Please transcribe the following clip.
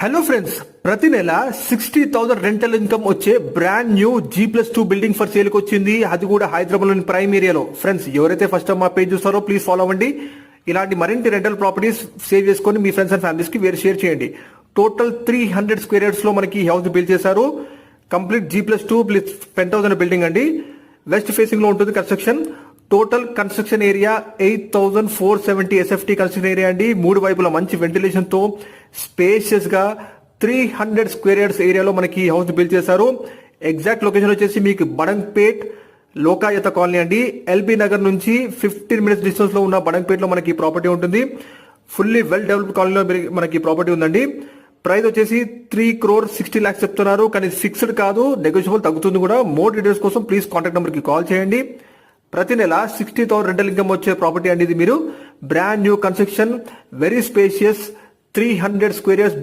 Hello friends, ప్రతి నెల 60,000 rental income వచ్చే brand new G+2 building for sale కి వచ్చింది. అది కూడా హైదరాబాద్ లోని ప్రైమ్ ఏరియాలో. ఫ్రెండ్స్, ఎవరైతే ఫస్ట్ టైం మా పేజ్ చూస్తారో ప్లీజ్ ఫాలో అవ్వండి. ఇలాంటి మరింటి రెంటల్ ప్రాపర్టీస్ సేవ్ చేసుకొని మీ ఫ్రెండ్స్ అండ్ ఫ్యామిలీస్ కి షేర్ చేయండి. టోటల్ 300 స్క్వేర్ యార్డ్స్ లో మనకి హౌస్ బిల్డ్ చేశారు. కంప్లీట్ G+2 పెంట్ హౌస్ అనే బిల్డింగ్ అండి. వెస్ట్ ఫేసింగ్ లో ఉంటుంది construction. Total construction area 8,470 SFT construction area అండి. మూడు వైపుల మంచి వెంటిలేషన్ తో స్పేషియస్ గా 300 స్క్వేర్ యార్డ్స్ ఏరియాలో మనకి హౌస్ బిల్డ్ చేశారు. ఎగ్జాక్ట్ లొకేషన్ వచ్చేసి మీకు బడంగ్పేట్ లోకాయత కాలనీ అండి. ఎల్బీ నగర్ నుంచి 15 మినిట్స్ డిస్టెన్స్ లో ఉన్న బడంగ్పేట్ లో మనకి ప్రాపర్టీ ఉంటుంది. ఫుల్లీ వెల్ డెవలప్డ్ కాలనీలో మనకి ప్రాపర్టీ ఉందండి. ప్రైస్ వచ్చేసి 3,60 lakhs చెప్తున్నారు, కానీ ఫిక్స్డ్ కాదు, నెగోషియబుల్ తగ్గుతుంది కూడా. మోర్ డీటెయిల్స్ కోసం ప్లీజ్ కాంటాక్ట్ నెంబర్ కి కాల్ చేయండి. ప్రతి నెల 60,000 రెంటల్ ఇన్కమ్ వచ్చే ప్రాపర్టీ అండి ఇది. మీరు brand new construction, very spacious 300 square yards big